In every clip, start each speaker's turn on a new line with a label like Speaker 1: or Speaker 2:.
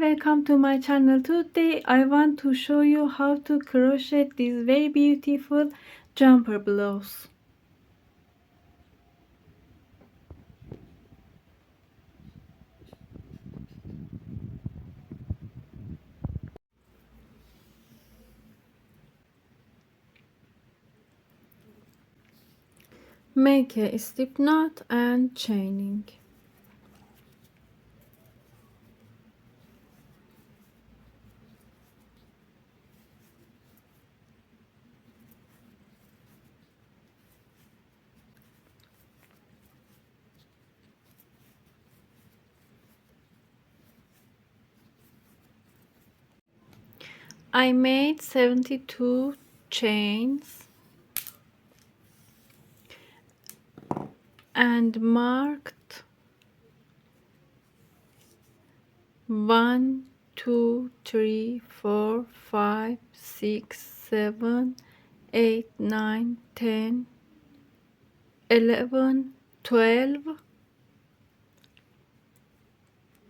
Speaker 1: welcome to my channel. Today I want to show you how to crochet this very beautiful jumper blouse. Make a slip knot and chaining. I made 72 chains and marked 1, 2, 3, 4, 5, 6, 7, 8, 9, 10, 11, 12.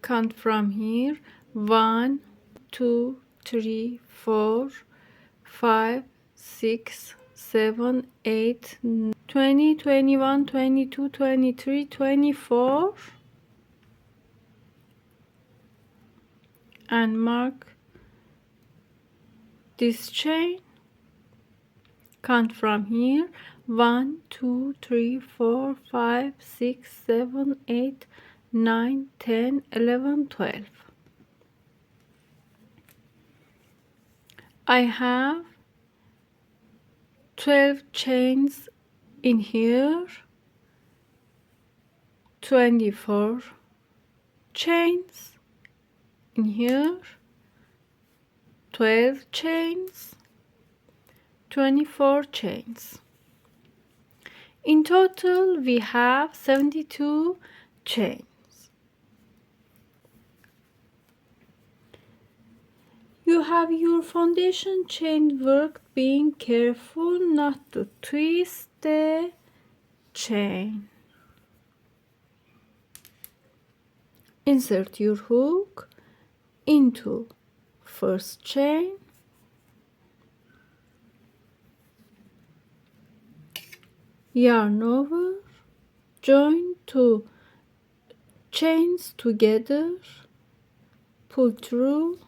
Speaker 1: Count from here. 1, 2, 3, 4, 5, 6, 7, 8, 20, 21, 22, 23, 24, and mark this chain. Count from here. 1, 2, 3, 4, 5, 6, 7, 8, 9, 10, 11, 12. I have 12 chains in here, 24 chains in here, 12 chains, 24 chains. In total we have 72 chains. You have your foundation chain work, being careful not to twist the chain. Insert your hook into first chain, yarn over, join two chains together, pull through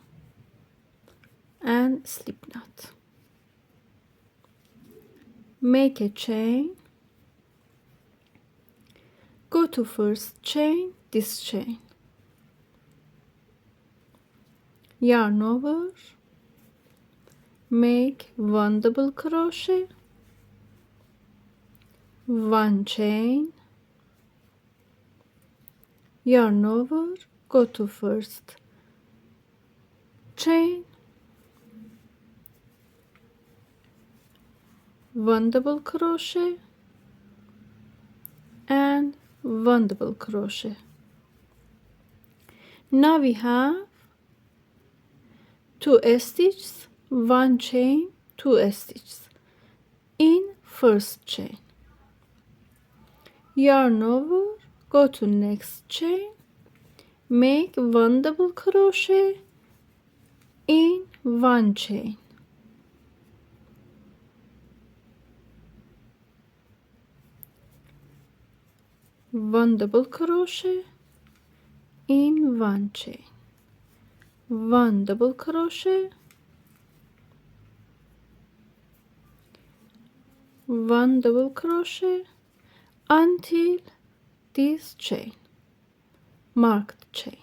Speaker 1: and slip knot. Make a chain, go to first chain, this chain, yarn over, make 1 double crochet, 1 chain, yarn over, go to first chain, 1 double crochet and 1 double crochet. Now we have 2 stitches, 1 chain, 2 stitches in first chain. Yarn over, go to next chain, make 1 double crochet in 1 chain. One double crochet in 1 chain, 1 double crochet, 1 double crochet until this chain, marked chain.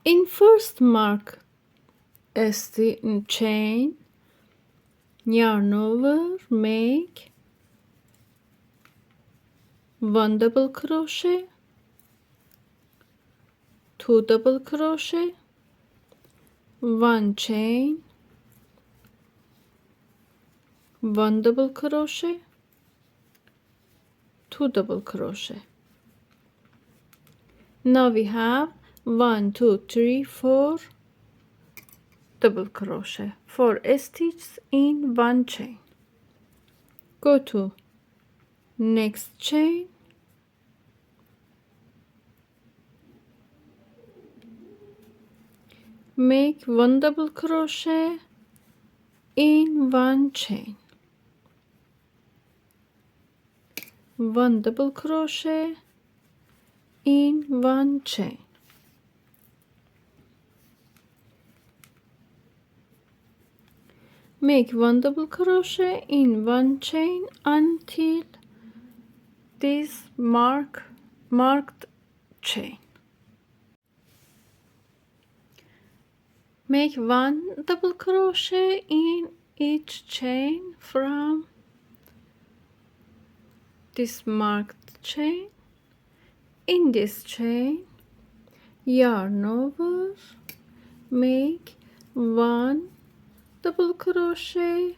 Speaker 1: In first mark chain, yarn over, make 1 double crochet, 2 double crochet, 1 chain, 1 double crochet, 2 double crochet. Now we have 1, 2, 3, 4 double crochet, 4 stitches in 1 chain. Go to next chain, make 1 double crochet in 1 chain, 1 double crochet in 1 chain, make 1 double crochet in 1 chain until this marked chain. Make 1 double crochet in each chain from this marked chain. In this chain, yarn over, make 1 double crochet,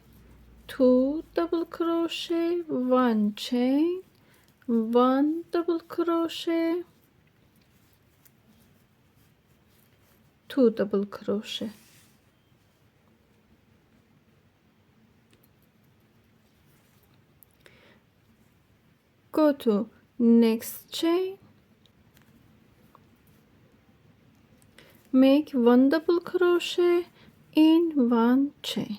Speaker 1: 2 double crochet, 1 chain, 1 double crochet, 2 double crochet. Go to next chain, make 1 double crochet in 1 chain,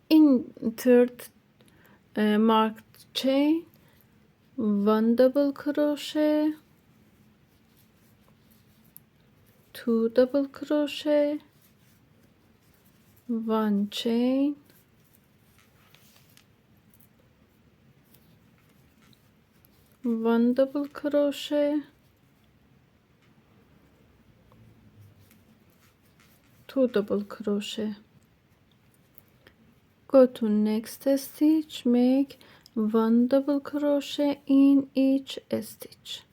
Speaker 1: in third marked chain 1 double crochet, 2 double crochet, 1 chain, 1 double crochet, 2 double crochet. Go to next stitch, make 1 double crochet in each stitch,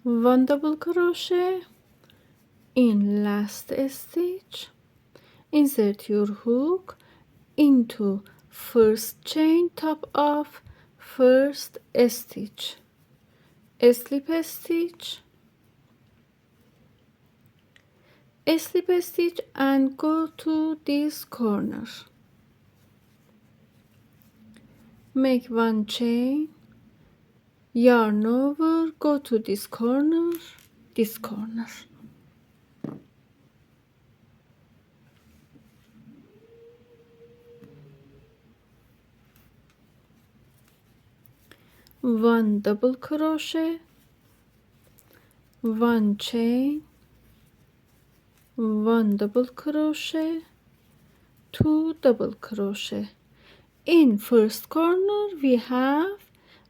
Speaker 1: one double crochet in last stitch, insert your hook into first chain top of first stitch, slip stitch, slip stitch, and go to this corner, make 1 chain, yarn over, go to this corner, this corner, one double crochet, 1 chain, 1 double crochet, 2 double crochet. In first corner we have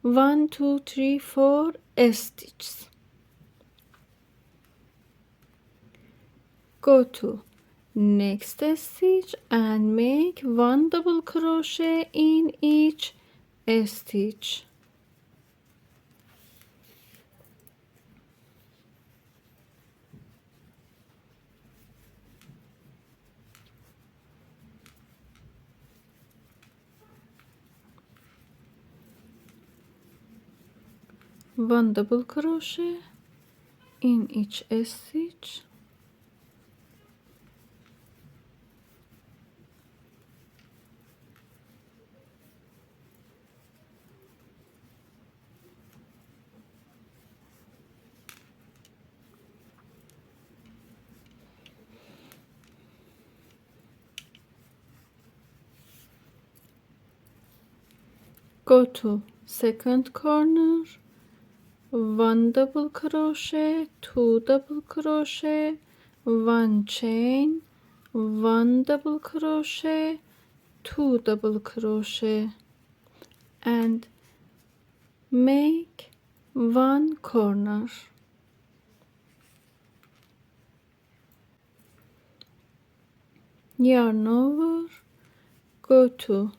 Speaker 1: 1 2 3 4 stitches. Go to next stitch and make 1 double crochet in each stitch, one double crochet in each stitch, go to second corner, 1 double crochet, 2 double crochet, 1 chain, 1 double crochet, 2 double crochet, and make 1 corner, yarn over, go to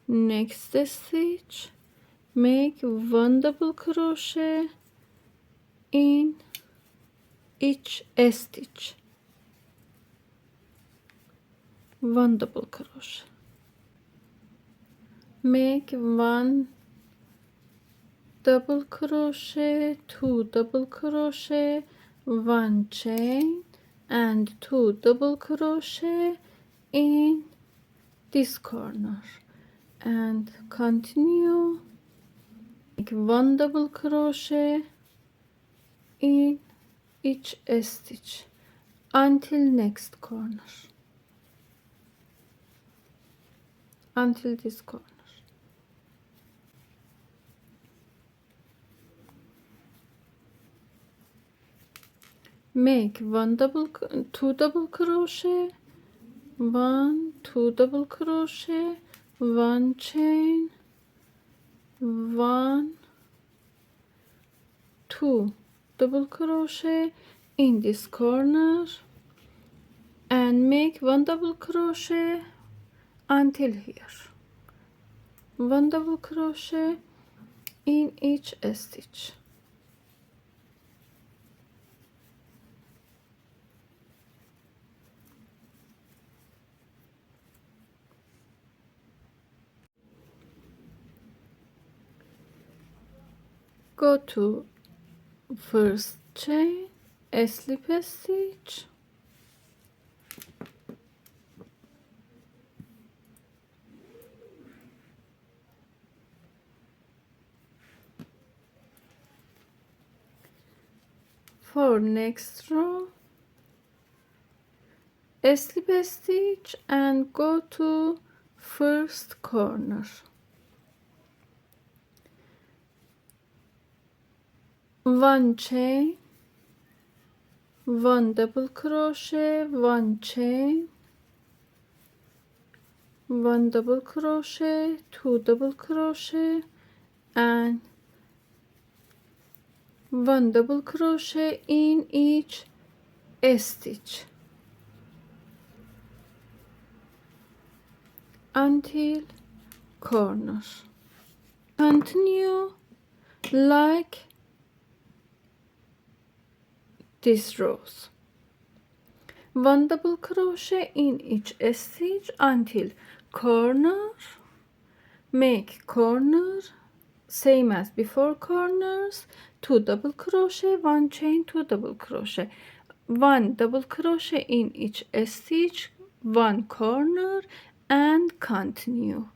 Speaker 1: next stitch, make 1 double crochet in each stitch, 1 double crochet, make 1 double crochet, 2 double crochet, 1 chain and 2 double crochet in this corner and continue, make 1 double crochet in each stitch until next corner, until this corner. Make 2 double crochet, 1 2 double crochet, 1 chain, 1 2 double crochet in this corner and make 1 double crochet until here, 1 double crochet in each stitch. Go to first chain, slip stitch, for next row slip stitch and go to first corner, 1 chain, 1 double crochet, 1 chain, 1 double crochet, 2 double crochet and 1 double crochet in each stitch until corner. Continue like these rows, 1 double crochet in each stitch until corner, make corner same as before corners, 2 double crochet, 1 chain, 2 double crochet, 1 double crochet in each stitch, 1 corner and continue.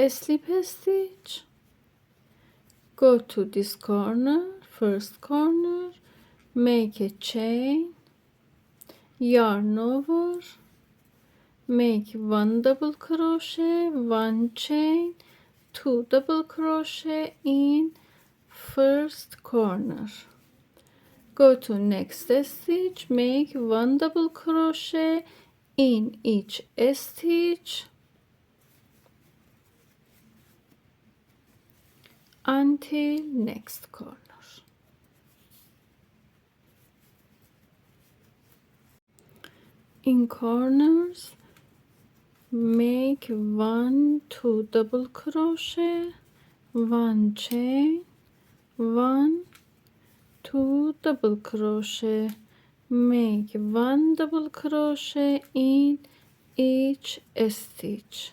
Speaker 1: Slip stitch, go to this corner, first corner, make a chain, yarn over, make 1 double crochet, 1 chain, 2 double crochet in first corner, go to next stitch, make 1 double crochet in each stitch until next corner. In corners make 1 2 double crochet, 1 chain, 1 2 double crochet, make 1 double crochet in each stitch,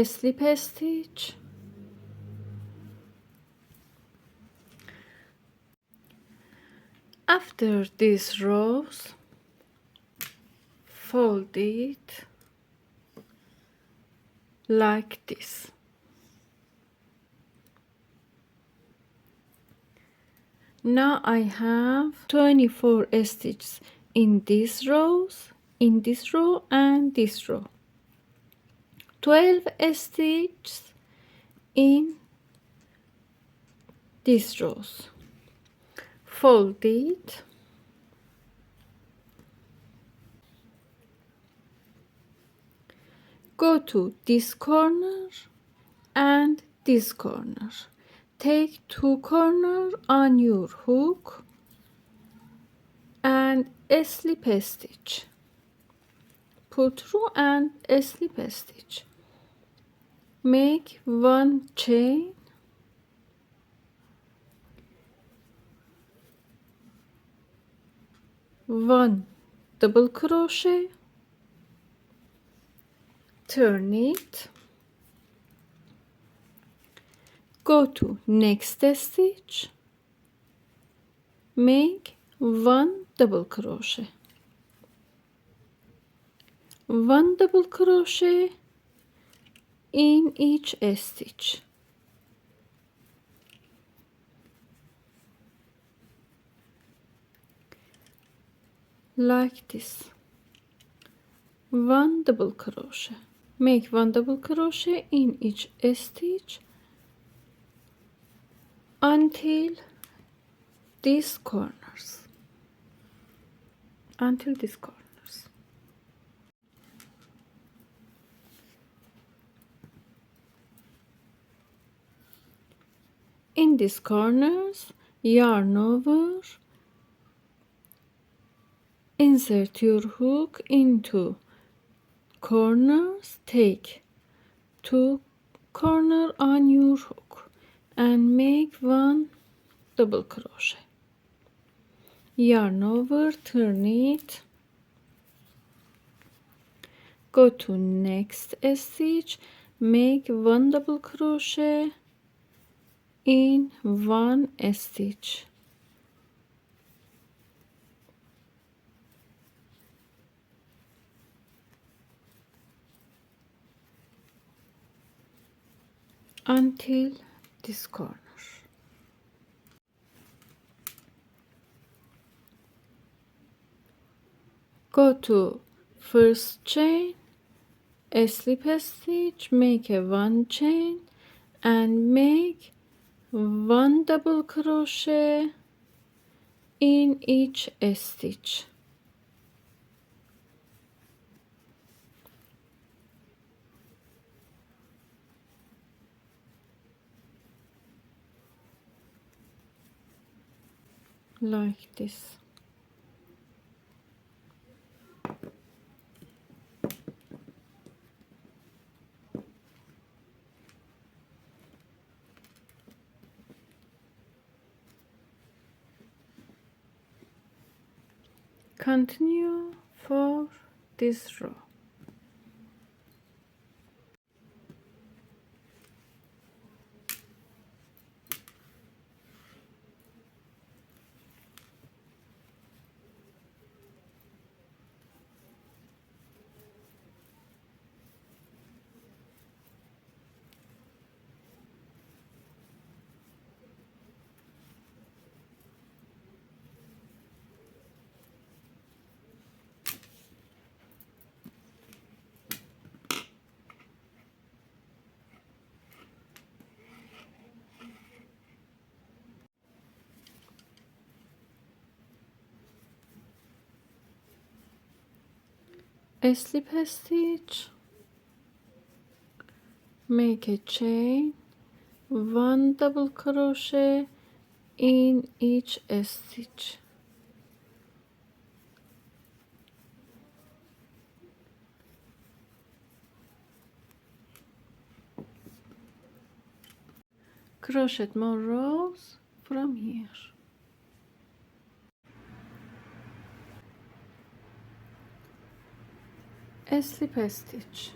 Speaker 1: slip stitch, after these rows fold it like this. Now I have 24 stitches in these rows, in this row and this row, 12 stitches in these rows. Fold it, go to this corner and this corner, take 2 corners on your hook and slip stitch, pull through and slip stitch, make 1 chain, 1 double crochet, turn it, go to next stitch, make 1 double crochet, 1 double crochet in each stitch, like this, 1 double crochet, make 1 double crochet in each stitch until these corners, until these corners. In these corners, yarn over, insert your hook into corners, take 2 corner on your hook and make 1 double crochet, yarn over, turn it, go to next stitch, make 1 double crochet in 1 stitch, until this corner. Go to first chain, a slip stitch, make a 1 chain and make 1 double crochet in each stitch, like this. Continue for this row. A slip stitch, make a chain, 1 double crochet in each stitch, crochet more rows from here. A slip stitch,